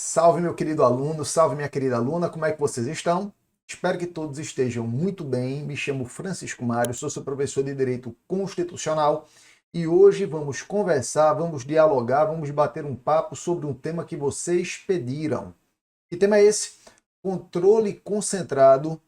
Salve, meu querido aluno, salve, minha querida aluna, como é que vocês estão? Espero que todos estejam muito bem. Me chamo Francisco Mário, sou seu professor de Direito Constitucional e hoje vamos conversar, vamos dialogar, vamos bater um papo sobre um tema que vocês pediram. Que tema é esse? Controle concentrado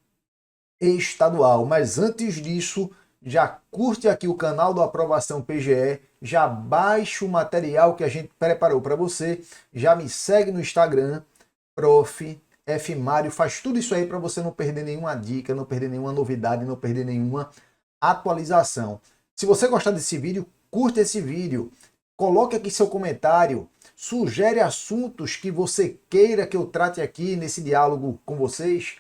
estadual. Mas antes disso, já curte aqui o canal do Aprovação PGE, já baixa o material que a gente preparou para você, já me segue no Instagram, Prof. F. Mário, faz tudo isso aí para você não perder nenhuma dica, não perder nenhuma novidade, não perder nenhuma atualização. Se você gostar desse vídeo, curta esse vídeo, coloque aqui seu comentário, sugere assuntos que você queira que eu trate aqui nesse diálogo com vocês.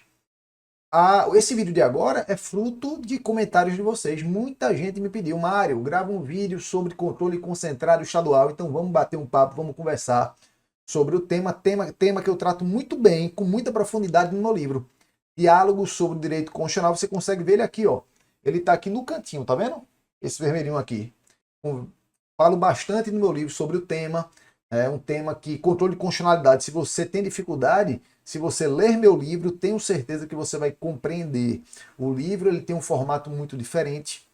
Esse vídeo de agora é fruto de comentários de vocês. Muita gente me pediu, Mário, grava um vídeo sobre controle concentrado estadual. Então vamos bater um papo, vamos conversar sobre o tema que eu trato muito bem, com muita profundidade no meu livro. Diálogos sobre o direito constitucional, você consegue ver ele aqui, ó. Ele está aqui no cantinho, tá vendo? Esse vermelhinho aqui. Falo bastante no meu livro sobre o tema. É um tema que, controle de constitucionalidade, se você tem dificuldade, se você ler meu livro, tenho certeza que você vai compreender. O livro ele tem um formato muito diferente.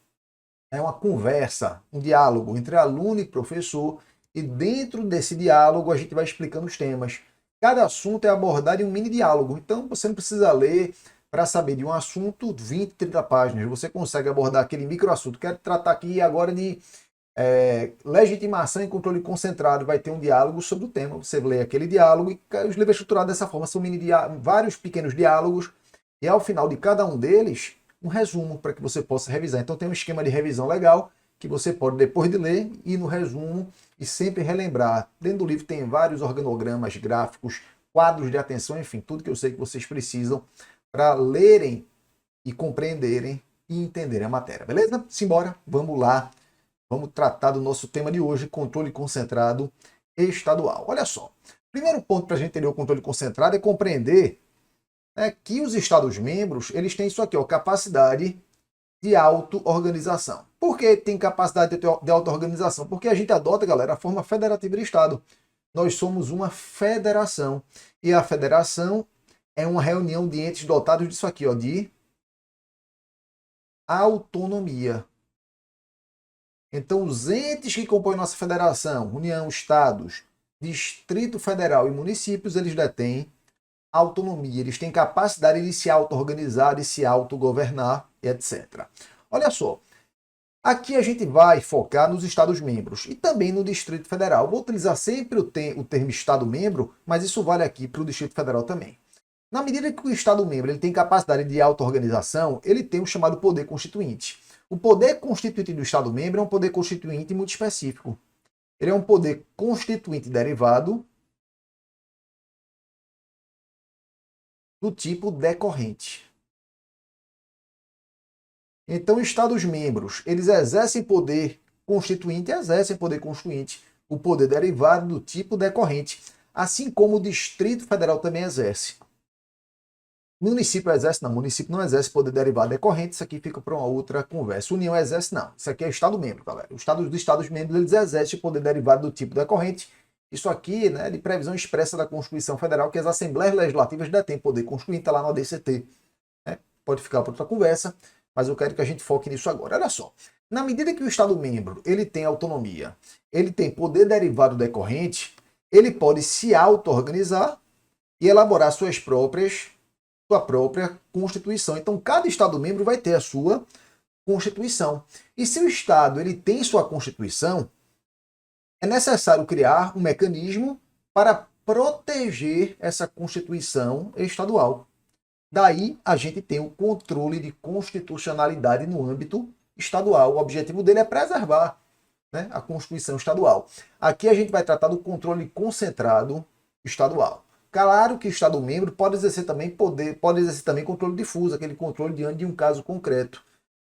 É uma conversa, um diálogo entre aluno e professor. E dentro desse diálogo a gente vai explicando os temas. Cada assunto é abordado em um mini diálogo. Então você não precisa ler para saber de um assunto 20, 30 páginas. Você consegue abordar aquele microassunto. Quero tratar aqui agora de legitimação e controle concentrado. Vai ter um diálogo sobre o tema. Você lê aquele diálogo e os livros estruturados dessa forma são vários pequenos diálogos e ao final de cada um deles um resumo para que você possa revisar. Então tem um esquema de revisão legal que você pode depois de ler ir no resumo e sempre relembrar. Dentro do livro tem vários organogramas, gráficos, quadros de atenção, enfim, tudo que eu sei que vocês precisam para lerem e compreenderem e entenderem a matéria. Beleza? Simbora, vamos lá. Vamos tratar do nosso tema de hoje, controle concentrado estadual. Olha só, primeiro ponto para a gente entender o controle concentrado é compreender que os Estados-membros eles têm isso aqui, ó, capacidade de auto-organização. Por que tem capacidade de auto-organização? Porque a gente adota, galera, a forma federativa de Estado. Nós somos uma federação e a federação é uma reunião de entes dotados disso aqui, ó, de autonomia. Então, os entes que compõem nossa federação, União, Estados, Distrito Federal e municípios, eles detêm autonomia, eles têm capacidade de se auto-organizar, de se autogovernar, etc. Olha só, aqui a gente vai focar nos Estados-membros e também no Distrito Federal. Vou utilizar sempre o termo Estado-membro, mas isso vale aqui para o Distrito Federal também. Na medida que o Estado-membro ele tem capacidade de auto-organização, ele tem o chamado poder constituinte. O poder constituinte do Estado-membro é um poder constituinte muito específico. Ele é um poder constituinte derivado do tipo decorrente. Então, Estados-membros, eles exercem poder constituinte, o poder derivado do tipo decorrente, assim como o Distrito Federal também exerce. Município exerce? Não, município não exerce poder derivado decorrente, isso aqui fica para uma outra conversa. União exerce? Não, isso aqui é Estado-membro, galera. Os Estados-membros, eles exercem poder derivado do tipo decorrente. Isso aqui, né, de previsão expressa da Constituição Federal, que as Assembleias Legislativas detêm poder constituinte, está lá no ADCT. Né? Pode ficar para outra conversa, mas eu quero que a gente foque nisso agora. Olha só, na medida que o Estado-membro ele tem autonomia, ele tem poder derivado decorrente, ele pode se auto-organizar e elaborar sua própria Constituição. Então, cada Estado-membro vai ter a sua Constituição. E se o Estado ele tem sua Constituição, é necessário criar um mecanismo para proteger essa Constituição estadual. Daí, a gente tem o controle de constitucionalidade no âmbito estadual. O objetivo dele é preservar, né, a Constituição estadual. Aqui a gente vai tratar do controle concentrado estadual. Claro que o Estado-membro pode exercer também controle difuso, aquele controle diante de um caso concreto.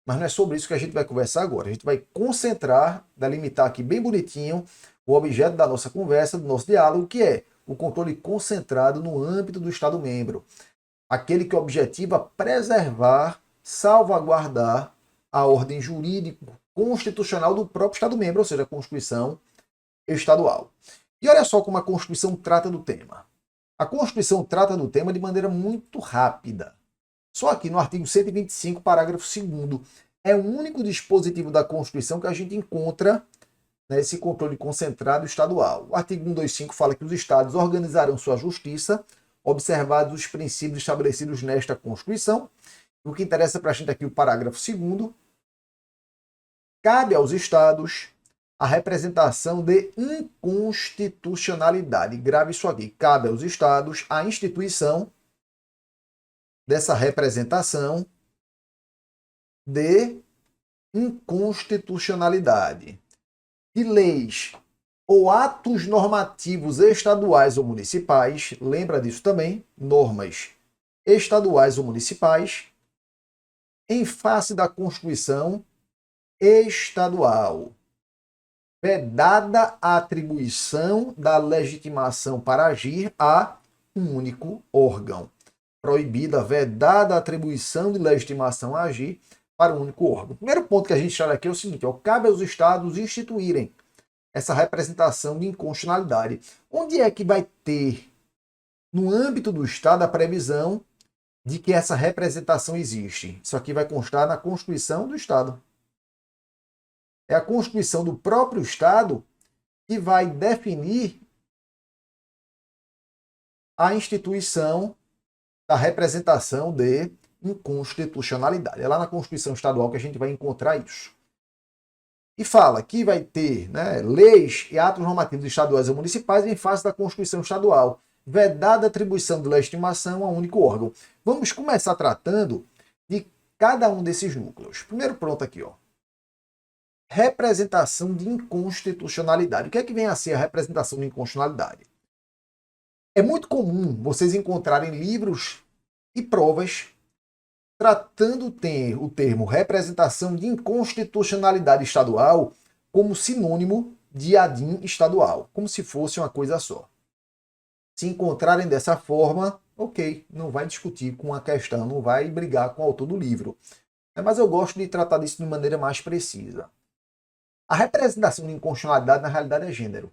Mas não é sobre isso que a gente vai conversar agora. A gente vai concentrar, delimitar aqui bem bonitinho o objeto da nossa conversa, do nosso diálogo, que é o controle concentrado no âmbito do Estado-membro. Aquele que objetiva preservar, salvaguardar a ordem jurídica constitucional do próprio Estado-membro, ou seja, a Constituição estadual. E olha só como a Constituição trata do tema. A Constituição trata do tema de maneira muito rápida. Só aqui no artigo 125, parágrafo 2º, é o único dispositivo da Constituição que a gente encontra esse controle concentrado estadual. O artigo 125 fala que os estados organizarão sua justiça, observados os princípios estabelecidos nesta Constituição. O que interessa para a gente aqui o parágrafo 2º, cabe aos estados a representação de inconstitucionalidade. Grave isso aqui. Cabe aos estados a instituição dessa representação de inconstitucionalidade de leis ou atos normativos estaduais ou municipais, lembra disso também, normas estaduais ou municipais, em face da Constituição estadual, vedada a atribuição da legitimação para agir a um único órgão. Proibida, vedada a atribuição de legitimação a agir para um único órgão. O primeiro ponto que a gente chama aqui é o seguinte, cabe aos estados instituírem essa representação de inconstitucionalidade. Onde é que vai ter, no âmbito do estado, a previsão de que essa representação existe? Isso aqui vai constar na Constituição do estado. É a Constituição do próprio estado que vai definir a instituição da representação de inconstitucionalidade. É lá na Constituição Estadual que a gente vai encontrar isso. E fala que vai ter leis e atos normativos estaduais ou municipais em face da Constituição Estadual, vedada a atribuição de legitimação a um único órgão. Vamos começar tratando de cada um desses núcleos. Primeiro ponto aqui, representação de inconstitucionalidade. O que é que vem a ser a representação de inconstitucionalidade? É muito comum vocês encontrarem livros e provas tratando o termo representação de inconstitucionalidade estadual como sinônimo de ADIM estadual, como se fosse uma coisa só. Se encontrarem dessa forma, ok, não vai discutir com a questão, não vai brigar com o autor do livro. Mas eu gosto de tratar disso de maneira mais precisa. A representação de inconstitucionalidade, na realidade, é gênero.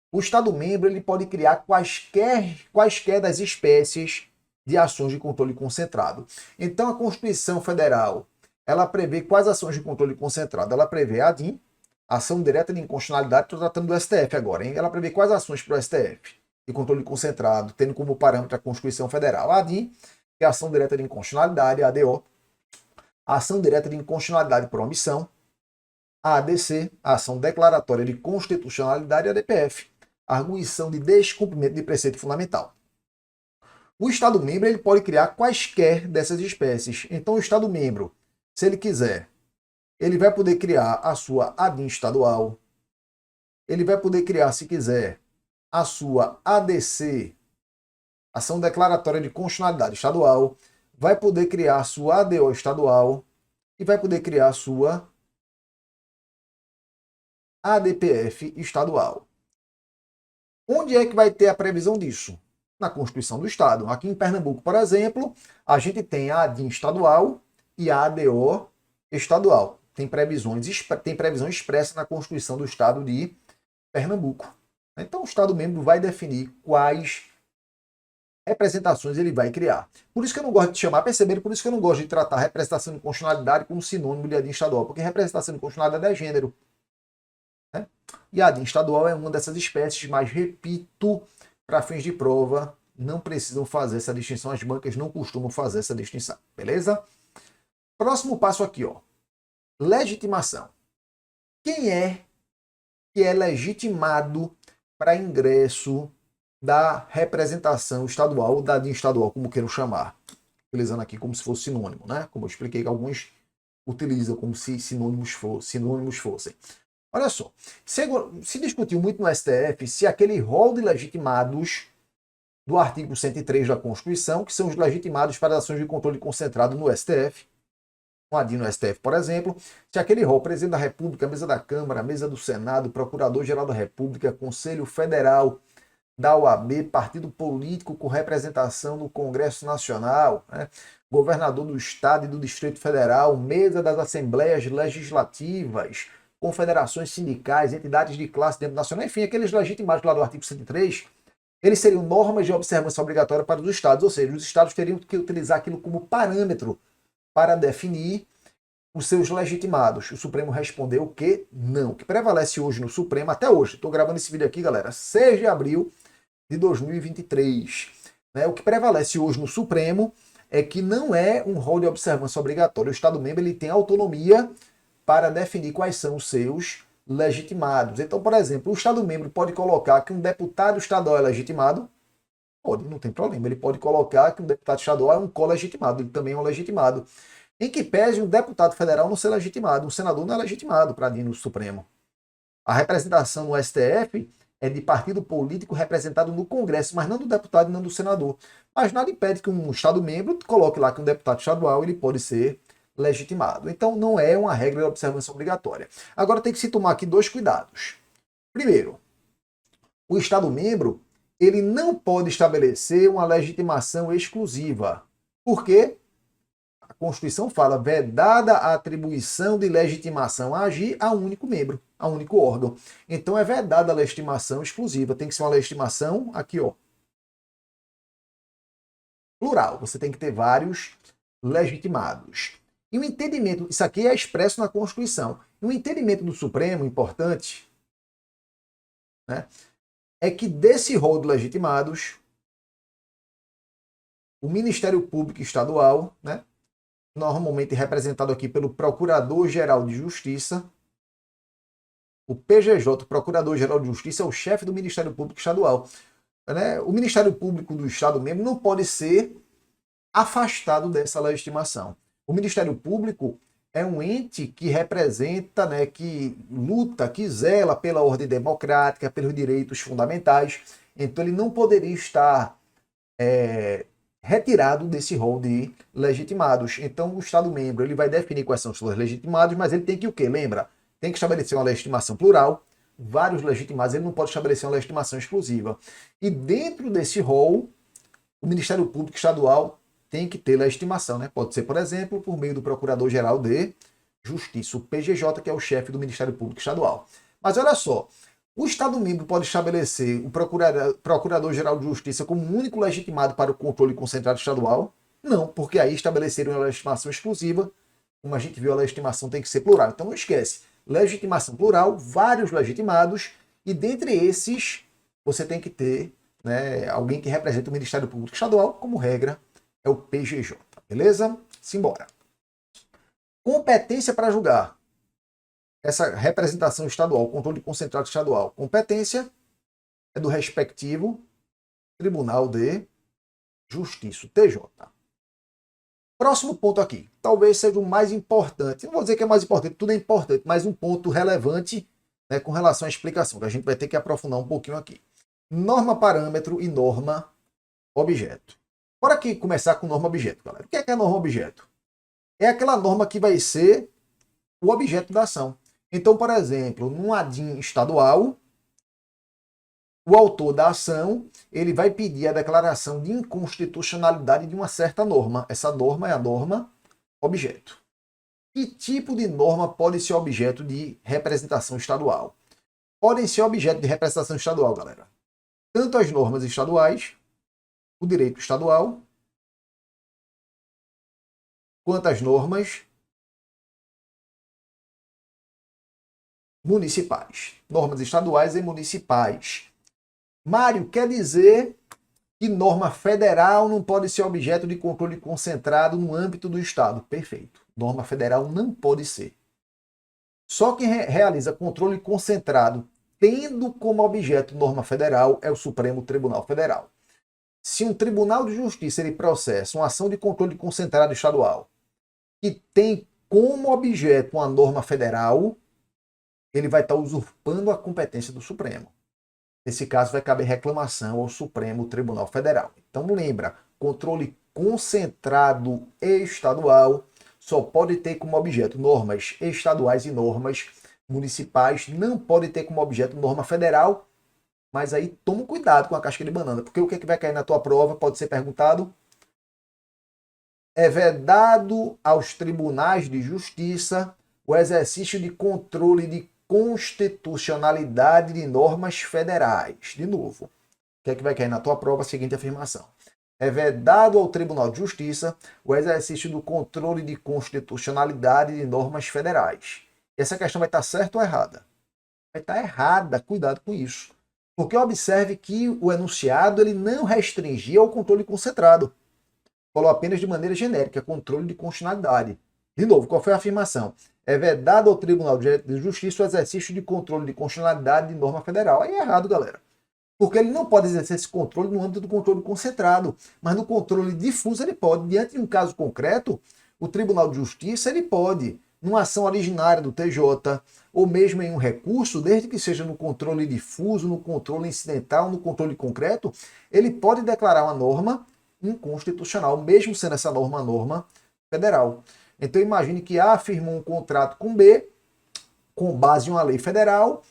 O Estado-membro ele pode criar quaisquer das espécies de ações de controle concentrado. Então, a Constituição Federal, ela prevê quais ações de controle concentrado? Ela prevê a ADIM, ação direta de inconstitucionalidade, estou tratando do STF agora, hein? Ela prevê quais ações para o STF de controle concentrado, tendo como parâmetro a Constituição Federal. A ADIM, que é a ação direta de inconstitucionalidade, a ADO, a ação direta de inconstitucionalidade por omissão, a ADC, a ação declaratória de constitucionalidade, e a DPF, a arguição de descumprimento de preceito fundamental. O Estado-membro ele pode criar quaisquer dessas espécies. Então, o Estado-membro, se ele quiser, ele vai poder criar a sua ADIM estadual, ele vai poder criar, se quiser, a sua ADC, ação declaratória de constitucionalidade estadual, vai poder criar a sua ADO estadual e vai poder criar a sua ADPF estadual. Onde é que vai ter a previsão disso? Na Constituição do Estado. Aqui em Pernambuco, por exemplo, a gente tem a ADIM estadual e a ADO estadual. Tem previsão expressa na Constituição do Estado de Pernambuco. Então, o Estado-membro vai definir quais representações ele vai criar. Por isso que eu não gosto de chamar, perceberam? Por isso que eu não gosto de tratar a representação de constitucionalidade como sinônimo de ADIM estadual, porque representação de constitucionalidade é gênero. E a ADIM estadual é uma dessas espécies, mas repito, para fins de prova, não precisam fazer essa distinção, as bancas não costumam fazer essa distinção, beleza? Próximo passo aqui, legitimação. Quem é que é legitimado para ingresso da representação estadual ou da ADIM estadual, como queiram chamar? Utilizando aqui como se fosse sinônimo, né? Como eu expliquei que alguns utilizam como se sinônimos fossem. Olha só, se discutiu muito no STF se aquele rol de legitimados do artigo 103 da Constituição, que são os legitimados para as ações de controle concentrado no STF, com a ADIM no STF, por exemplo, se aquele rol, presidente da República, mesa da Câmara, mesa do Senado, procurador-geral da República, Conselho Federal da OAB, partido político com representação no Congresso Nacional, governador do Estado e do Distrito Federal, mesa das Assembleias Legislativas, confederações sindicais, entidades de classe dentro nacional, enfim, aqueles legitimados lá do artigo 103, Eles seriam normas de observância obrigatória para os estados, ou seja, os estados teriam que utilizar aquilo como parâmetro para definir os seus legitimados. O Supremo respondeu que não. O que prevalece hoje no Supremo, até hoje, estou gravando esse vídeo aqui, galera, 6 de abril de 2023. Né? O que prevalece hoje no Supremo é que não é um rol de observância obrigatório. O Estado-membro ele tem autonomia para definir quais são os seus legitimados. Então, por exemplo, o Estado-membro pode colocar que um deputado estadual é legitimado? Pode, não tem problema. Ele pode colocar que um deputado estadual é um co-legitimado, ele também é um legitimado. Em que pese um deputado federal não ser legitimado, um senador não é legitimado para ir no Supremo. A representação no STF é de partido político representado no Congresso, mas não do deputado e não do senador. Mas nada impede que um Estado-membro coloque lá que um deputado estadual ele pode ser legitimado. Então não é uma regra de observância obrigatória. Agora tem que se tomar aqui dois cuidados. Primeiro, o Estado-membro ele não pode estabelecer uma legitimação exclusiva. Por quê? A Constituição fala vedada a atribuição de legitimação a agir a um único membro, a um único órgão. Então é vedada a legitimação exclusiva. Tem que ser uma legitimação aqui, ó, plural. Você tem que ter vários legitimados. E o entendimento, isso aqui é expresso na Constituição. E o entendimento do Supremo, importante, né, é que desse rol de legitimados, o Ministério Público Estadual, né, normalmente representado aqui pelo Procurador-Geral de Justiça. O PGJ, Procurador-Geral de Justiça, é o chefe do Ministério Público Estadual. Né? O Ministério Público do Estado mesmo não pode ser afastado dessa legitimação. O Ministério Público é um ente que representa, né, que luta, que zela pela ordem democrática, pelos direitos fundamentais. Então ele não poderia estar retirado desse rol de legitimados. Então, o Estado-membro ele vai definir quais são os seus legitimados, mas ele tem que o quê? Lembra? Tem que estabelecer uma legitimação plural, vários legitimados, ele não pode estabelecer uma legitimação exclusiva. E dentro desse rol, o Ministério Público Estadual tem que ter legitimação, né? Pode ser, por exemplo, por meio do Procurador-Geral de Justiça, o PGJ, que é o chefe do Ministério Público Estadual. Mas olha só, o Estado-membro pode estabelecer o Procurador-Geral de Justiça como um único legitimado para o controle concentrado estadual? Não, porque aí estabeleceram uma legitimação exclusiva. Como a gente viu, a legitimação tem que ser plural. Então não esquece, legitimação plural, vários legitimados, e dentre esses você tem que ter, né, alguém que representa o Ministério Público Estadual, como regra, é o PGJ. Beleza? Simbora. Competência para julgar. Essa representação estadual, controle concentrado estadual, competência é do respectivo Tribunal de Justiça, TJ. Próximo ponto aqui, talvez seja o mais importante. Não vou dizer que é mais importante, tudo é importante, mas um ponto relevante, né, com relação à explicação, que a gente vai ter que aprofundar um pouquinho aqui. Norma parâmetro e norma objeto. Bora aqui começar com norma objeto, galera. O que é a norma objeto? É aquela norma que vai ser o objeto da ação. Então, por exemplo, num ADIM estadual, o autor da ação ele vai pedir a declaração de inconstitucionalidade de uma certa norma. Essa norma é a norma objeto. Que tipo de norma pode ser objeto de representação estadual? Podem ser objeto de representação estadual, galera. Tanto as normas estaduais, o direito estadual, quanto as normas municipais. Normas estaduais e municipais. Mário, quer dizer que norma federal não pode ser objeto de controle concentrado no âmbito do Estado. Perfeito. Norma federal não pode ser. Só quem realiza controle concentrado tendo como objeto norma federal é o Supremo Tribunal Federal. Se um Tribunal de Justiça ele processa uma ação de controle concentrado estadual que tem como objeto uma norma federal, ele vai estar usurpando a competência do Supremo. Nesse caso, vai caber reclamação ao Supremo Tribunal Federal. Então, lembra, controle concentrado estadual só pode ter como objeto normas estaduais e normas municipais, não pode ter como objeto norma federal, mas aí toma cuidado com a casca de banana, porque o que, é que vai cair na tua prova pode ser perguntado. É vedado aos tribunais de justiça o exercício de controle de constitucionalidade de normas federais. De novo, que é que vai cair na tua prova? A seguinte afirmação. É vedado ao Tribunal de Justiça o exercício do controle de constitucionalidade de normas federais. Essa questão vai estar certa ou errada? Vai estar errada, cuidado com isso. Porque observe que o enunciado ele não restringia ao controle concentrado. Falou apenas de maneira genérica, controle de constitucionalidade. De novo, qual foi a afirmação? É vedado ao Tribunal de Justiça o exercício de controle de constitucionalidade de norma federal. Aí é errado, galera. Porque ele não pode exercer esse controle no âmbito do controle concentrado, mas no controle difuso ele pode. Diante de um caso concreto, o Tribunal de Justiça ele pode, numa ação originária do TJ, ou mesmo em um recurso, desde que seja no controle difuso, no controle incidental, no controle concreto, ele pode declarar uma norma inconstitucional, mesmo sendo essa norma uma norma federal. Então imagine que A firmou um contrato com B, com base em uma lei federal,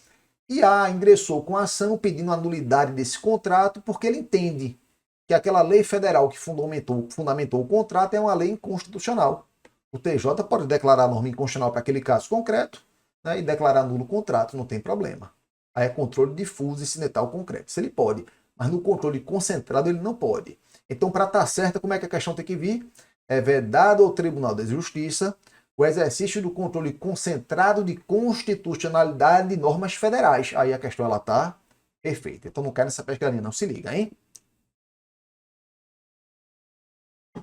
e A ingressou com a ação pedindo a nulidade desse contrato, porque ele entende que aquela lei federal que fundamentou o contrato é uma lei inconstitucional. O TJ pode declarar a norma inconstitucional para aquele caso concreto, né, e declarar nulo o contrato, não tem problema. Aí é controle difuso e incidental concreto. Isso ele pode, mas no controle concentrado ele não pode. Então, para estar certa, como é que a questão tem que vir? É vedado ao Tribunal de Justiça o exercício do controle concentrado de constitucionalidade de normas federais. Aí a questão ela está perfeita. Então não cai nessa pescadinha, não. Se liga, hein?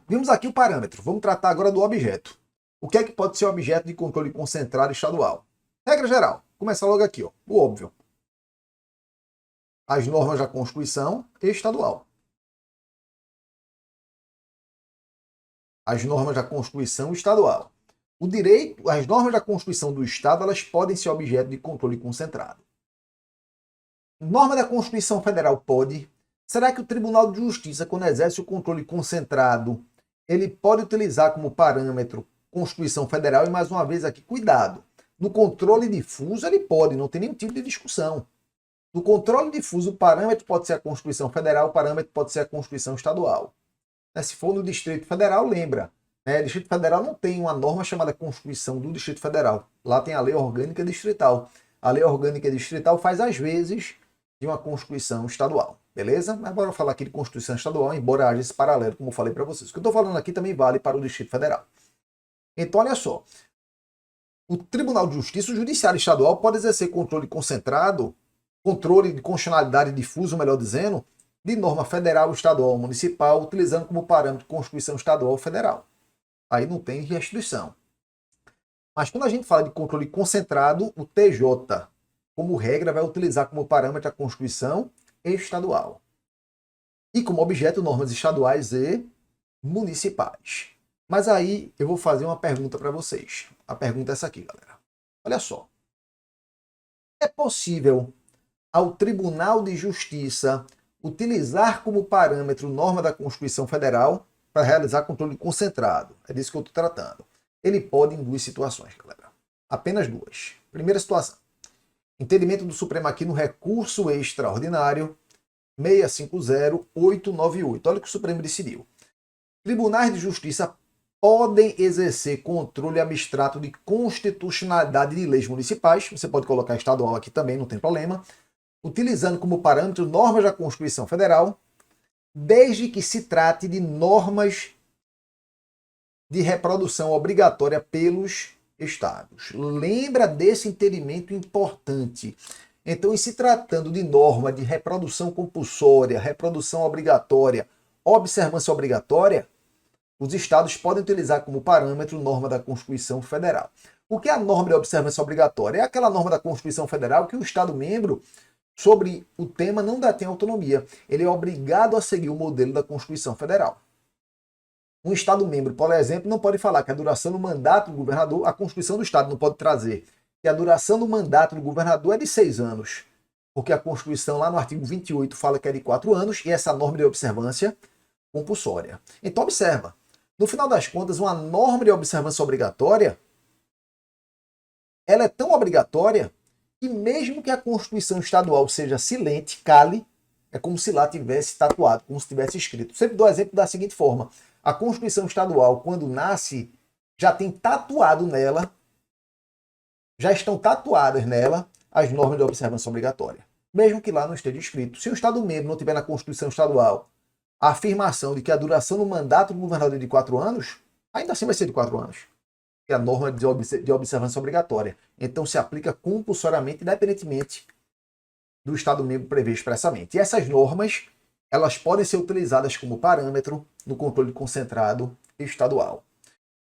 Vimos aqui o parâmetro. Vamos tratar agora do objeto. O que é que pode ser objeto de controle concentrado estadual? Regra geral. Começa logo aqui, ó. O óbvio. As normas da Constituição estadual. As normas da Constituição estadual. O direito, as normas da Constituição do Estado, elas podem ser objeto de controle concentrado. Norma da Constituição Federal pode. Será que o Tribunal de Justiça, quando exerce o controle concentrado, ele pode utilizar como parâmetro Constituição Federal? E mais uma vez aqui, cuidado. No controle difuso ele pode, não tem nenhum tipo de discussão. No controle difuso o parâmetro pode ser a Constituição Federal, o parâmetro pode ser a Constituição Estadual. Se for no Distrito Federal, lembra. Distrito Federal não tem uma norma chamada Constituição do Distrito Federal. Lá tem a Lei Orgânica Distrital. A Lei Orgânica Distrital faz às vezes de uma Constituição Estadual. Beleza? Mas bora falar aqui de Constituição Estadual, embora haja esse paralelo, como eu falei para vocês. O que eu estou falando aqui também vale para o Distrito Federal. Então, olha só. O Tribunal de Justiça, o Judiciário Estadual, pode exercer controle concentrado, controle de constitucionalidade difuso, melhor dizendo, de norma federal, estadual ou municipal, utilizando como parâmetro Constituição Estadual ou Federal. Aí não tem restrição. Mas quando a gente fala de controle concentrado, o TJ, como regra, vai utilizar como parâmetro a Constituição Estadual. E como objeto, normas estaduais e municipais. Mas aí eu vou fazer uma pergunta para vocês. A pergunta é essa aqui, galera. Olha só. É possível ao Tribunal de Justiça utilizar como parâmetro norma da Constituição Federal para realizar controle concentrado? É disso que eu estou tratando. Ele pode em duas situações, galera. Apenas duas. Primeira situação. Entendimento do Supremo aqui no recurso extraordinário 650-898. Olha o que o Supremo decidiu. Tribunais de Justiça podem exercer controle abstrato de constitucionalidade de leis municipais. Você pode colocar estadual aqui também, não tem problema. Utilizando como parâmetro normas da Constituição Federal, desde que se trate de normas de reprodução obrigatória pelos estados. Lembra desse entendimento importante. Então, em se tratando de norma de reprodução compulsória, reprodução obrigatória, observância obrigatória, os estados podem utilizar como parâmetro norma da Constituição Federal. O que é a norma de observância obrigatória? É aquela norma da Constituição Federal que o estado membro sobre o tema não tem autonomia. Ele é obrigado a seguir o modelo da Constituição Federal. Um Estado membro, por exemplo, não pode falar que a duração do mandato do governador, a Constituição do Estado não pode trazer que a duração do mandato do governador é de 6 anos, porque a Constituição, lá no artigo 28, fala que é de 4 anos, e essa norma de observância compulsória. Então, observa. No final das contas, uma norma de observância obrigatória, ela é tão obrigatória que mesmo que a Constituição Estadual seja silente, cale, é como se lá tivesse tatuado, como se tivesse escrito. Sempre dou exemplo da seguinte forma. A Constituição Estadual, quando nasce, já tem tatuado nela, já estão tatuadas nela as normas de observância obrigatória. mesmo que lá não esteja escrito. Se o Estado-membro não tiver na Constituição Estadual a afirmação de que a duração do mandato do governador é de 4 anos, ainda assim vai ser de 4 anos, que é a norma de observância obrigatória. Então se aplica compulsoriamente, independentemente do Estado-membro prever expressamente. E essas normas, elas podem ser utilizadas como parâmetro no controle concentrado estadual.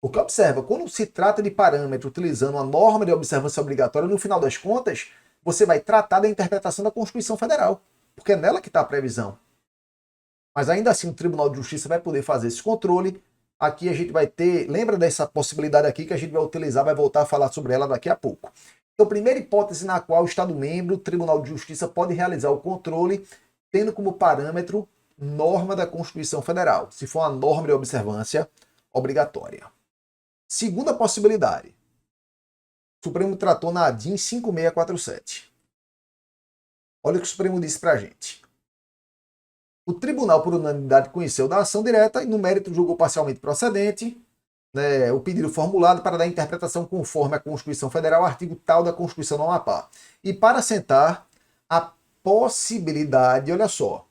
O que observa, quando se trata de parâmetro utilizando a norma de observância obrigatória, no final das contas, você vai tratar da interpretação da Constituição Federal, porque é nela que está a previsão. Mas ainda assim o Tribunal de Justiça vai poder fazer esse controle. Aqui a gente vai ter, lembra dessa possibilidade aqui que a gente vai utilizar, vai voltar a falar sobre ela daqui a pouco. Então, primeira hipótese na qual o Estado-membro, o Tribunal de Justiça, pode realizar o controle, tendo como parâmetro norma da Constituição Federal, se for uma norma de observância obrigatória. Segunda possibilidade, o Supremo tratou na ADIM 5647. Olha o que o Supremo disse para a gente. O tribunal, por unanimidade, conheceu da ação direta e, no mérito, julgou parcialmente procedente, né, o pedido formulado para dar interpretação conforme a Constituição Federal, artigo tal da Constituição do Amapá. E para assentar a possibilidade, olha só,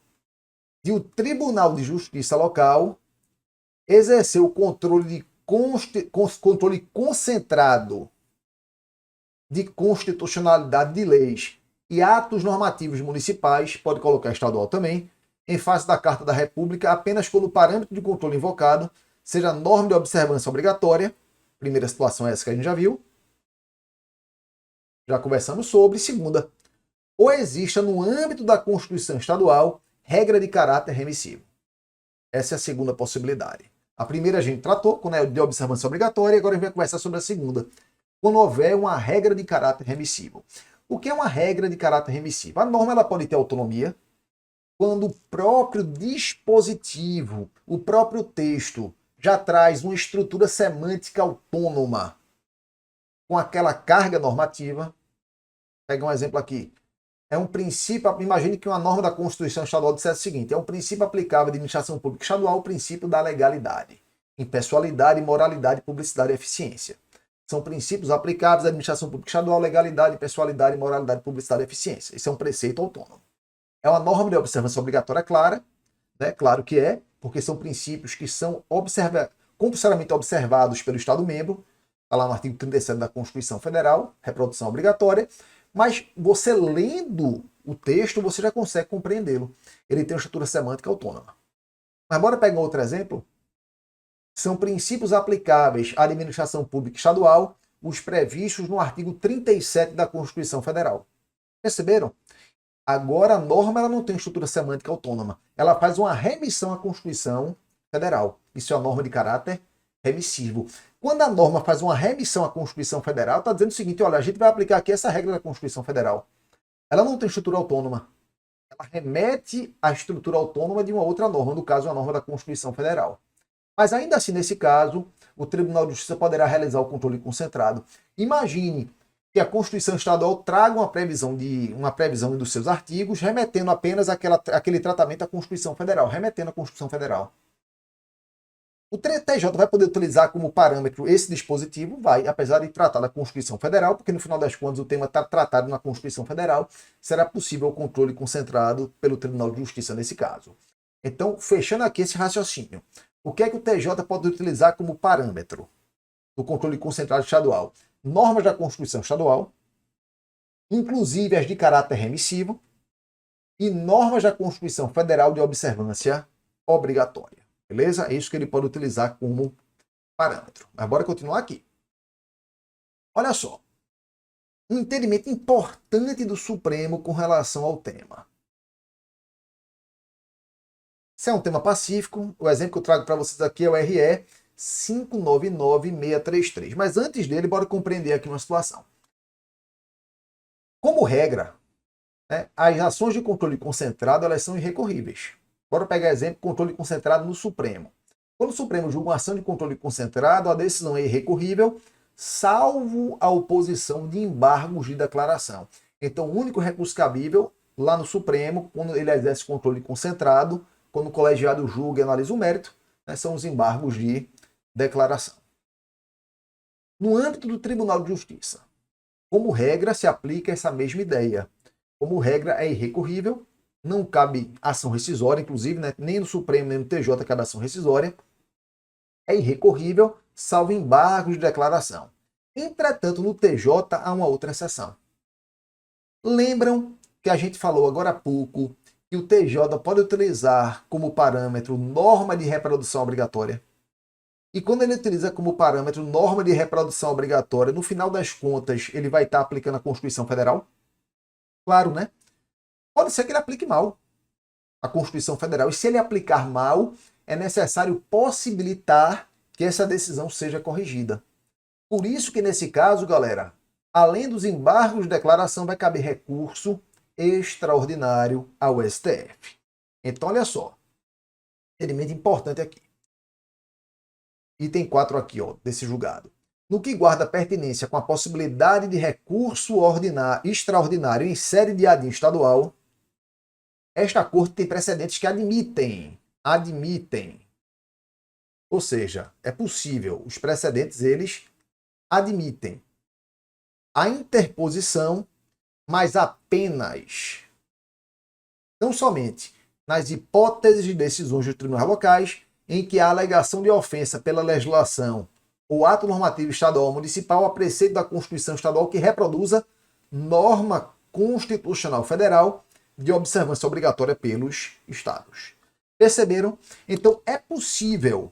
de o Tribunal de Justiça local exercer o controle concentrado de constitucionalidade de leis e atos normativos municipais, pode colocar estadual também, em face da Carta da República, apenas quando o parâmetro de controle invocado seja norma de observância obrigatória. Primeira situação é essa que a gente já viu. Já conversamos sobre. Segunda, ou exista no âmbito da Constituição Estadual regra de caráter remissivo. Essa é a segunda possibilidade. A primeira a gente tratou, quando é de observância obrigatória, e agora a gente vai conversar sobre a segunda. Quando houver uma regra de caráter remissivo. O que é uma regra de caráter remissivo? A norma ela pode ter autonomia quando o próprio dispositivo, o próprio texto, já traz uma estrutura semântica autônoma com aquela carga normativa. Vou pegar um exemplo aqui. É um princípio, imagine que uma norma da Constituição Estadual dissesse o seguinte, é um princípio aplicável de administração pública estadual, o princípio da legalidade, impessoalidade, moralidade, publicidade e eficiência. São princípios aplicáveis à administração pública estadual, legalidade, impessoalidade, moralidade, publicidade e eficiência. Esse é um preceito autônomo. É uma norma de observância obrigatória clara, né? Claro que é, porque são princípios que são compulsoriamente observados pelo Estado-membro, está lá no artigo 37 da Constituição Federal, reprodução obrigatória, mas você lendo o texto, você já consegue compreendê-lo. Ele tem uma estrutura semântica autônoma. Mas bora pegar outro exemplo? São princípios aplicáveis à administração pública estadual, os previstos no artigo 37 da Constituição Federal. Perceberam? Agora a norma ela não tem estrutura semântica autônoma. Ela faz uma remissão à Constituição Federal. Isso é uma norma de caráter remissivo. Quando a norma faz uma remissão à Constituição Federal, está dizendo o seguinte, olha, a gente vai aplicar aqui essa regra da Constituição Federal. Ela não tem estrutura autônoma. Ela remete à estrutura autônoma de uma outra norma, no caso, a norma da Constituição Federal. Mas ainda assim, nesse caso, o Tribunal de Justiça poderá realizar o controle concentrado. Imagine que a Constituição Estadual traga uma previsão dos seus artigos, remetendo apenas aquele tratamento à Constituição Federal, remetendo à Constituição Federal. O TJ vai poder utilizar como parâmetro esse dispositivo? Vai, apesar de tratar da Constituição Federal, porque no final das contas o tema está tratado na Constituição Federal, será possível o controle concentrado pelo Tribunal de Justiça nesse caso. Então, fechando aqui esse raciocínio, o que é que o TJ pode utilizar como parâmetro do controle concentrado estadual? Normas da Constituição Estadual, inclusive as de caráter remissivo, e normas da Constituição Federal de observância obrigatória. Beleza? É isso que ele pode utilizar como parâmetro. Mas bora continuar aqui. Olha só. Um entendimento importante do Supremo com relação ao tema. Se é um tema pacífico, o exemplo que eu trago para vocês aqui é o RE 599633. Mas antes dele, bora compreender aqui uma situação. Como regra, né, as ações de controle concentrado elas são irrecorríveis. Bora pegar exemplo, controle concentrado no Supremo. Quando o Supremo julga uma ação de controle concentrado, a decisão é irrecorrível, salvo a oposição de embargos de declaração. Então, o único recurso cabível lá no Supremo, quando ele exerce controle concentrado, quando o colegiado julga e analisa o mérito, né, são os embargos de declaração. No âmbito do Tribunal de Justiça, como regra, se aplica essa mesma ideia. como regra, é irrecorrível, não cabe ação rescisória, inclusive, né? Nem no Supremo, nem no TJ cabe ação rescisória. É irrecorrível, salvo embargo de declaração. Entretanto, no TJ há uma outra exceção. Lembram que a gente falou agora há pouco que o TJ pode utilizar como parâmetro norma de reprodução obrigatória? E quando ele utiliza como parâmetro norma de reprodução obrigatória, no final das contas, ele vai estar aplicando a Constituição Federal? Claro, né? Pode ser que ele aplique mal a Constituição Federal. E se ele aplicar mal, é necessário possibilitar que essa decisão seja corrigida. Por isso que, nesse caso, galera, além dos embargos de declaração, vai caber recurso extraordinário ao STF. Então, olha só. Elemento importante aqui. Item 4 aqui, ó, desse julgado. No que guarda pertinência com a possibilidade de recurso extraordinário em sede de ADIM estadual, esta Corte tem precedentes que admitem. Ou seja, é possível, os precedentes, eles admitem a interposição, mas apenas, não somente nas hipóteses de decisões dos tribunais locais, em que a alegação de ofensa pela legislação ou ato normativo estadual ou municipal a preceito da Constituição Estadual que reproduza norma constitucional federal de observância obrigatória pelos estados. Perceberam? Então é possível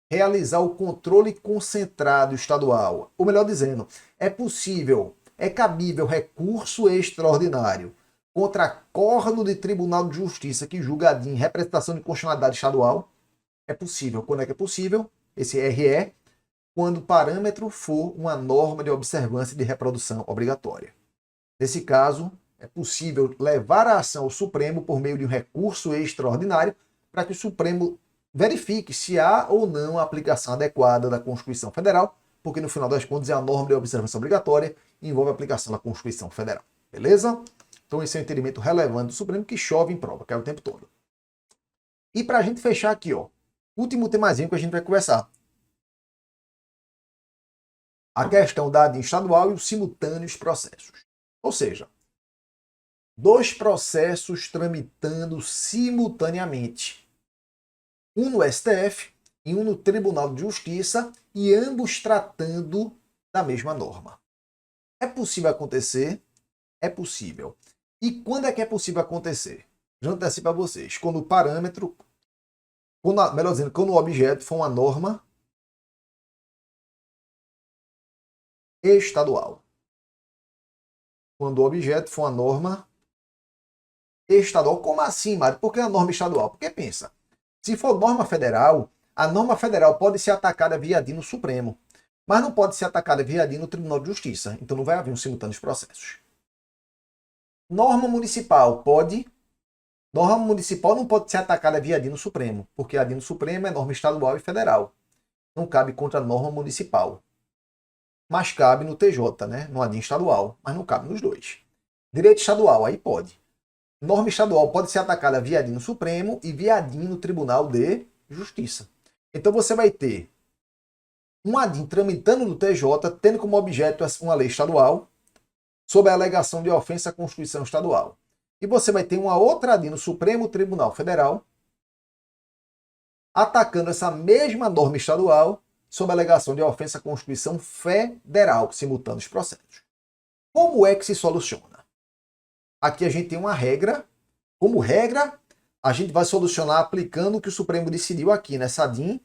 realizar o controle concentrado estadual. Ou melhor dizendo, é cabível recurso extraordinário contra acordo de Tribunal de Justiça que julga em representação de constitucionalidade estadual. É possível. Quando é que é possível? Esse RE, quando o parâmetro for uma norma de observância de reprodução obrigatória. Nesse caso, é possível levar a ação ao Supremo por meio de um recurso extraordinário para que o Supremo verifique se há ou não a aplicação adequada da Constituição Federal, porque no final das contas é a norma de observância obrigatória e envolve a aplicação da Constituição Federal. Beleza? Então esse é um entendimento relevante do Supremo que chove em prova, cai o tempo todo. E para a gente fechar aqui, ó, último temazinho que a gente vai conversar. A questão da ADIM estadual e os simultâneos processos. Ou seja, dois processos tramitando simultaneamente. Um no STF e um no Tribunal de Justiça, e ambos tratando da mesma norma. É possível acontecer? É possível. E quando é que é possível acontecer? Já antecipo a vocês. Quando o parâmetro, melhor dizendo, quando o objeto for uma norma estadual. Quando o objeto for uma norma estadual. Como assim, Mário? Por que a norma estadual? Porque pensa, se for norma federal, a norma federal pode ser atacada via ADIM no Supremo, mas não pode ser atacada via ADIM no Tribunal de Justiça. Então não vai haver um simultâneos processos. Norma municipal pode. Norma municipal não pode ser atacada via ADIM no Supremo, porque a ADIM no Supremo é norma estadual e federal. Não cabe contra a norma municipal. Mas cabe no TJ, né? No ADIM estadual, mas não cabe nos dois. Direito estadual, aí pode. Norma estadual pode ser atacada via ADIM no Supremo e via ADIM no Tribunal de Justiça. Então você vai ter um ADIM tramitando no TJ, tendo como objeto uma lei estadual, sob a alegação de ofensa à Constituição Estadual. E você vai ter uma outra ADIM no Supremo Tribunal Federal, atacando essa mesma norma estadual, sob a alegação de ofensa à Constituição Federal, simultâneos processos. Como é que se soluciona? Aqui a gente tem uma regra. Como regra, a gente vai solucionar aplicando o que o Supremo decidiu aqui nessa ADIM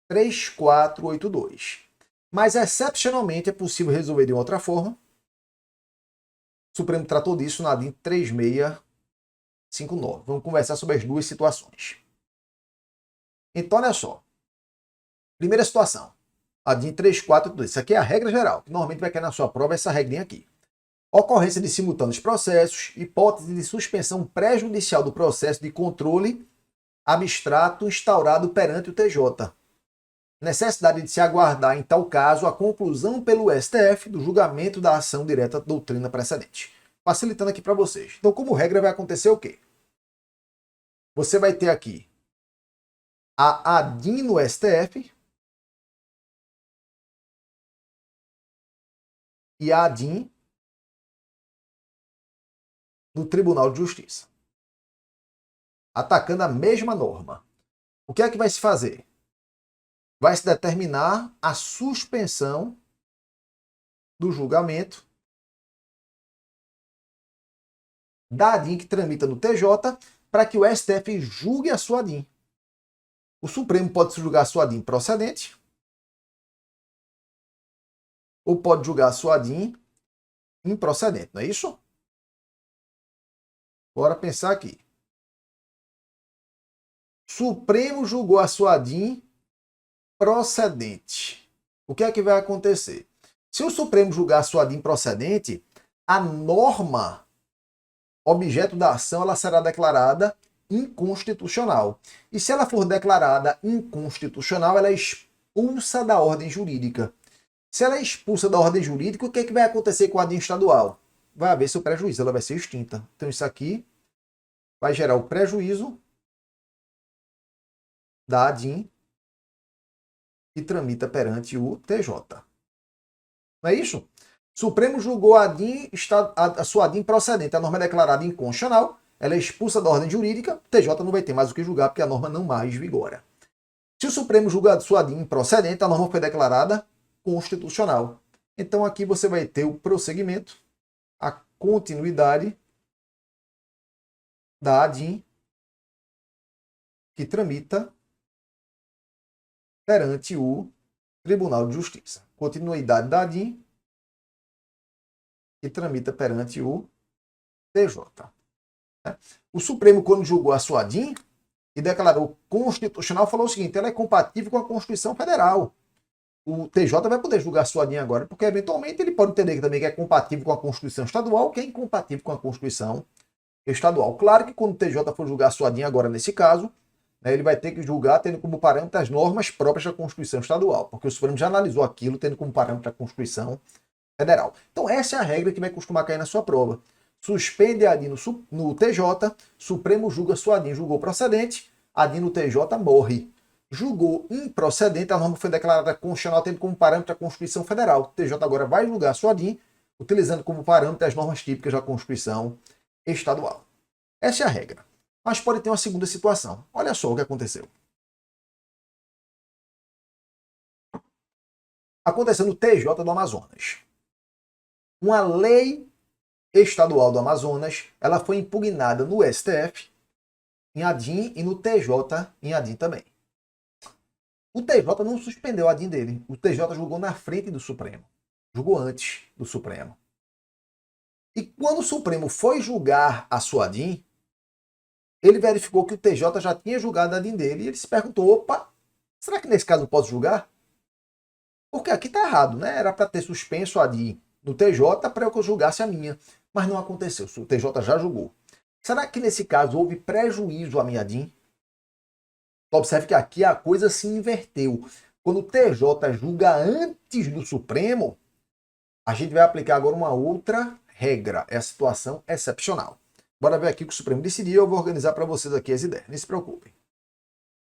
3482. Mas, excepcionalmente, é possível resolver de outra forma. O Supremo tratou disso na ADIM 3659. Vamos conversar sobre as duas situações. Então, olha só. Primeira situação. ADIM 3482. Isso aqui é a regra geral, que normalmente vai cair na sua prova essa regrinha aqui. Ocorrência de simultâneos processos, hipótese de suspensão prejudicial do processo de controle abstrato instaurado perante o TJ. Necessidade de se aguardar, em tal caso, a conclusão pelo STF do julgamento da ação direta da doutrina precedente. Facilitando aqui para vocês. Então, como regra, vai acontecer o quê? Você vai ter aqui a ADIM no STF e a ADIM no Tribunal de Justiça, atacando a mesma norma. O que é que vai se fazer? Vai se determinar a suspensão do julgamento da ADIM que tramita no TJ para que o STF julgue a sua ADIM. O Supremo pode julgar a sua ADIM procedente ou pode julgar a sua ADIM improcedente, não é isso? Bora pensar aqui. Supremo julgou a sua ADIM procedente. O que é que vai acontecer? Se o Supremo julgar a sua ADIM procedente, a norma objeto da ação ela será declarada inconstitucional. E se ela for declarada inconstitucional, ela é expulsa da ordem jurídica. Se ela é expulsa da ordem jurídica, o que é que vai acontecer com a ADIM estadual? Vai haver seu prejuízo, ela vai ser extinta. Então isso aqui vai gerar o prejuízo da ADIM que tramita perante o TJ. Não é isso? O Supremo julgou a sua ADIM procedente. A norma é declarada inconstitucional, ela é expulsa da ordem jurídica, o TJ não vai ter mais o que julgar porque a norma não mais vigora. Se o Supremo julga a sua ADIM improcedente, a norma foi declarada constitucional. Então aqui você vai ter o prosseguimento, a continuidade da ADIM que tramita perante o Tribunal de Justiça. Continuidade da ADIM que tramita perante o TJ. O Supremo, quando julgou a sua ADIM e declarou constitucional, falou o seguinte: ela é compatível com a Constituição Federal. O TJ vai poder julgar a sua ADIM agora, porque eventualmente ele pode entender também que é compatível com a Constituição Estadual, que é incompatível com a Constituição Estadual. Claro que quando o TJ for julgar a sua ADIM agora, nesse caso, ele vai ter que julgar tendo como parâmetro as normas próprias da Constituição Estadual, porque o Supremo já analisou aquilo tendo como parâmetro a Constituição Federal. Então essa é a regra que vai costumar cair na sua prova. Suspende a ADIM no TJ, Supremo julga sua ADIM, julgou procedente, a ADIM no TJ morre. Julgou improcedente, a norma foi declarada constitucional tendo como parâmetro a Constituição Federal. O TJ agora vai julgar sua ADIM, utilizando como parâmetro as normas típicas da Constituição Estadual. Essa é a regra. Mas pode ter uma segunda situação. Olha só o que aconteceu. Aconteceu no TJ do Amazonas. Uma lei estadual do Amazonas, ela foi impugnada no STF, em ADIM, e no TJ, em ADIM também. O TJ não suspendeu a ADIM dele. O TJ julgou na frente do Supremo. Julgou antes do Supremo. E quando o Supremo foi julgar a sua ADIM, ele verificou que o TJ já tinha julgado a ADIM dele e ele se perguntou: opa, será que nesse caso eu posso julgar? Porque aqui está errado, né? Era para ter suspenso a ADIM no TJ para eu julgasse a minha. Mas não aconteceu. O TJ já julgou. Será que nesse caso houve prejuízo à minha ADIM? Observe que aqui a coisa se inverteu. Quando o TJ julga antes do Supremo, a gente vai aplicar agora uma outra regra. É a situação excepcional. Bora ver aqui o que o Supremo decidiu. Eu vou organizar para vocês aqui as ideias. Não se preocupem.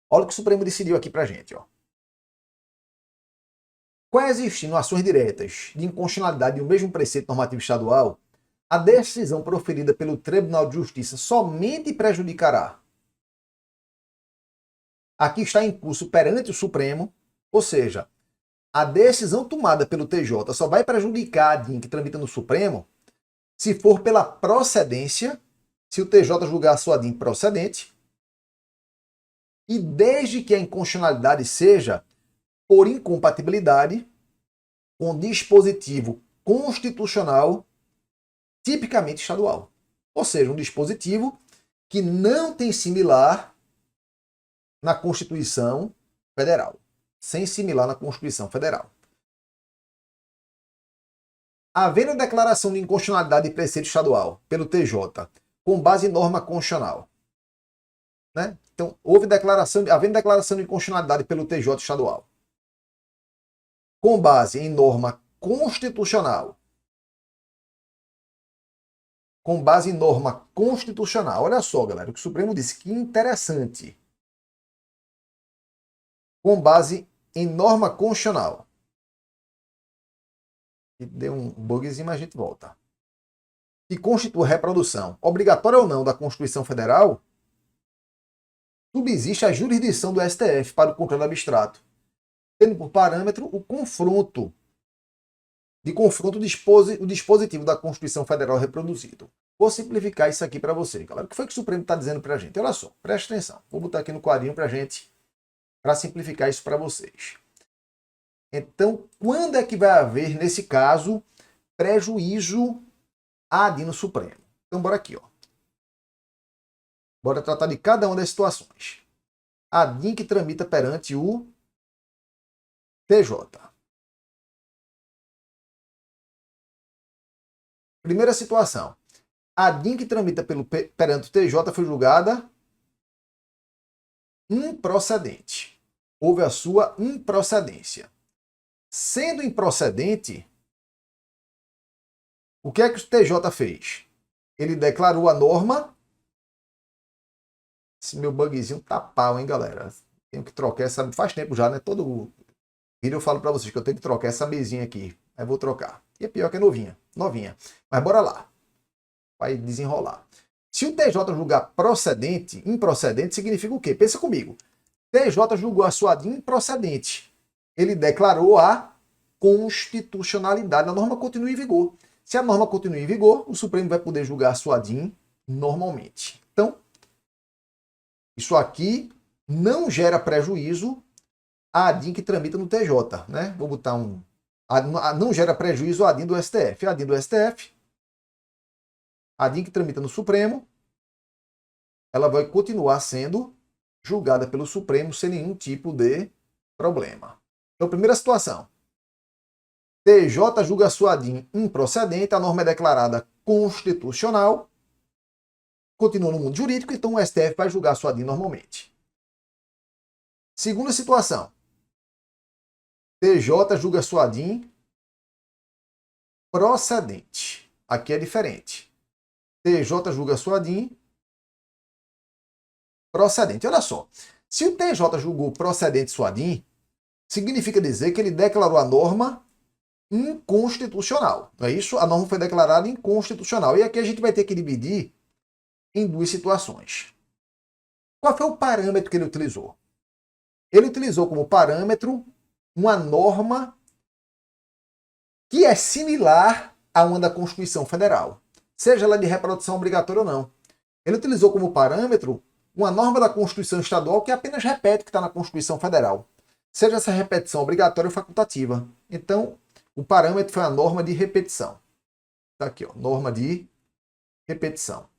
Olha o que o Supremo decidiu aqui para a gente. Ó. Coexistindo ações diretas de inconstitucionalidade de um mesmo preceito normativo estadual, a decisão proferida pelo Tribunal de Justiça somente prejudicará. Aqui está em curso perante o Supremo, ou seja, a decisão tomada pelo TJ só vai prejudicar a ADIM que tramita no Supremo se for pela procedência, se o TJ julgar a sua ADIM procedente, e desde que a inconstitucionalidade seja por incompatibilidade com dispositivo constitucional tipicamente estadual. Ou seja, um dispositivo que não tem similar na Constituição Federal. Sem similar na Constituição Federal. Havendo declaração de inconstitucionalidade de preceito estadual pelo TJ, com base em norma constitucional. Né? Então, havendo declaração de inconstitucionalidade pelo TJ estadual, com base em norma constitucional. Com base em norma constitucional. Olha só, galera, o que o Supremo disse, que interessante. Com base em norma constitucional. Deu um bugzinho, mas a gente volta. que constitua a reprodução, obrigatória ou não, da Constituição Federal, subsiste a jurisdição do STF para o controle abstrato, tendo por parâmetro o confronto o dispositivo da Constituição Federal reproduzido. Vou simplificar isso aqui para você, galera. O que foi que o Supremo está dizendo para a gente? Olha só, presta atenção. Vou botar aqui no quadrinho para a gente, para simplificar isso para vocês. Então, quando é que vai haver, nesse caso, prejuízo ad no Supremo? Então, bora aqui, ó. Bora tratar de cada uma das situações. ADIM que tramita perante o TJ. Primeira situação. A DIN que tramita perante o TJ foi julgada improcedente. Houve a sua improcedência. Sendo improcedente, o que é que o TJ fez? Ele declarou a norma. Esse meu bugzinho tá pau, hein, galera? Tenho que trocar essa... Faz tempo já, né? Todo vídeo eu falo para vocês que eu tenho que trocar essa mesinha aqui. Aí vou trocar. E é pior que é novinha. Novinha. Mas bora lá. Vai desenrolar. Se o TJ julgar procedente, improcedente, significa o quê? Pensa comigo. TJ julgou a sua DIN improcedente. Ele declarou a constitucionalidade. A norma continua em vigor. Se a norma continua em vigor, o Supremo vai poder julgar a sua DIN normalmente. Então, isso aqui não gera prejuízo à DIN que tramita no TJ, né? Vou botar um... Não gera prejuízo à DIN do STF. A DIN do STF, a DIN que tramita no Supremo, ela vai continuar sendo julgada pelo Supremo sem nenhum tipo de problema. Então, primeira situação. TJ julga a sua DIN improcedente, a norma é declarada constitucional, continua no mundo jurídico, então o STF vai julgar a sua DIN normalmente. Segunda situação. TJ julga a sua DIN procedente. Aqui é diferente. TJ julga a sua DIN procedente. Olha só. Se o TJ julgou procedente sua DIN, significa dizer que ele declarou a norma inconstitucional. Não é isso? A norma foi declarada inconstitucional. E aqui a gente vai ter que dividir em duas situações. Qual foi o parâmetro que ele utilizou? Ele utilizou como parâmetro uma norma que é similar a uma da Constituição Federal, seja ela de reprodução obrigatória ou não. Ele utilizou como parâmetro uma norma da Constituição Estadual que apenas repete o que está na Constituição Federal, seja essa repetição obrigatória ou facultativa. Então, o parâmetro foi a norma de repetição. Está aqui, ó, norma de repetição.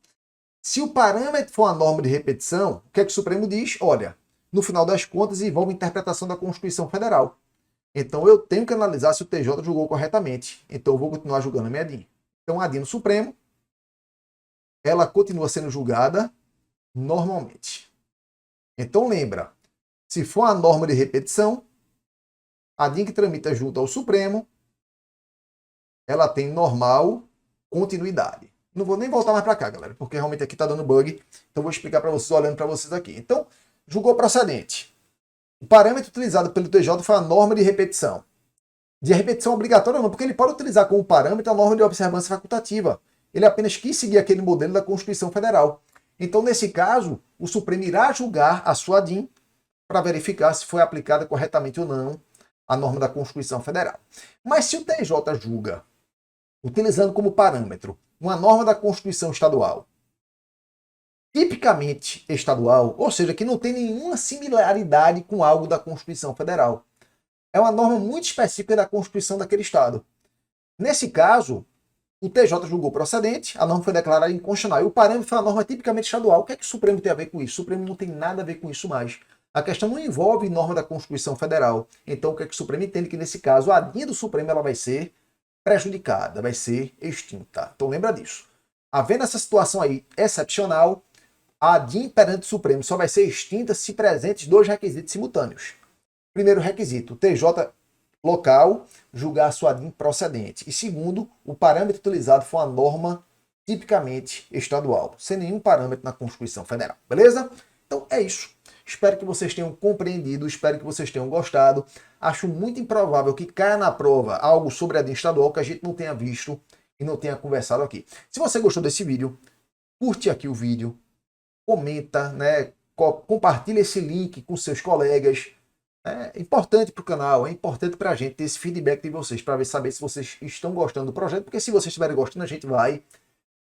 Se o parâmetro for a norma de repetição, o que é que o Supremo diz? Olha, no final das contas, envolve interpretação da Constituição Federal. Então, eu tenho que analisar se o TJ julgou corretamente. Então, eu vou continuar julgando a minha DIN. Então, a DIN no Supremo, ela continua sendo julgada normalmente. Então, lembra, se for a norma de repetição, a DIN que tramita junto ao Supremo, ela tem normal continuidade. Não vou nem voltar mais para cá, galera, porque realmente aqui está dando bug. Então, vou explicar para vocês, olhando para vocês aqui. Então, julgou procedente. O parâmetro utilizado pelo TJ foi a norma de repetição. De repetição obrigatória não, porque ele pode utilizar como parâmetro a norma de observância facultativa. Ele apenas quis seguir aquele modelo da Constituição Federal. Então, nesse caso, o Supremo irá julgar a sua DIN para verificar se foi aplicada corretamente ou não a norma da Constituição Federal. Mas se o TJ julga, utilizando como parâmetro uma norma da Constituição Estadual, tipicamente estadual, ou seja, que não tem nenhuma similaridade com algo da Constituição Federal. É uma norma muito específica da Constituição daquele estado. Nesse caso, o TJ julgou procedente, a norma foi declarada inconstitucional, e o parâmetro foi a norma tipicamente estadual. O que é que o Supremo tem a ver com isso? O Supremo não tem nada a ver com isso mais. A questão não envolve norma da Constituição Federal. Então, o que é que o Supremo entende? Que nesse caso, a DIN do Supremo ela vai ser prejudicada, vai ser extinta. Então, lembra disso. Havendo essa situação aí excepcional, a DIN perante o Supremo só vai ser extinta se presentes dois requisitos simultâneos. Primeiro requisito, o TJ local julgar a sua DIN procedente. E segundo, o parâmetro utilizado for uma norma tipicamente estadual, sem nenhum parâmetro na Constituição Federal. Beleza? Então é isso. Espero que vocês tenham compreendido, espero que vocês tenham gostado. Acho muito improvável que caia na prova algo sobre a DIN estadual que a gente não tenha visto. e não tenha conversado aqui. Se você gostou desse vídeo, curte aqui o vídeo, comenta, né? Compartilha esse link com seus colegas. É importante para o canal, é importante para a gente ter esse feedback de vocês, para saber se vocês estão gostando do projeto, porque se vocês estiverem gostando, a gente vai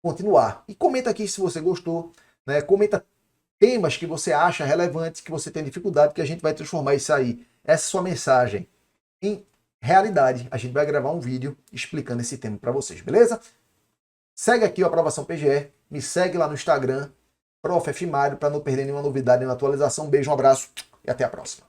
continuar. E comenta aqui se você gostou, né? Comenta temas que você acha relevantes, que você tem dificuldade, que a gente vai transformar isso aí, essa sua mensagem, em realidade. A gente vai gravar um vídeo explicando esse tema para vocês, beleza? Segue aqui o Aprovação PGE, me segue lá no Instagram, Prof. F. Mário, para não perder nenhuma novidade, nenhuma atualização. Um beijo, um abraço e até a próxima.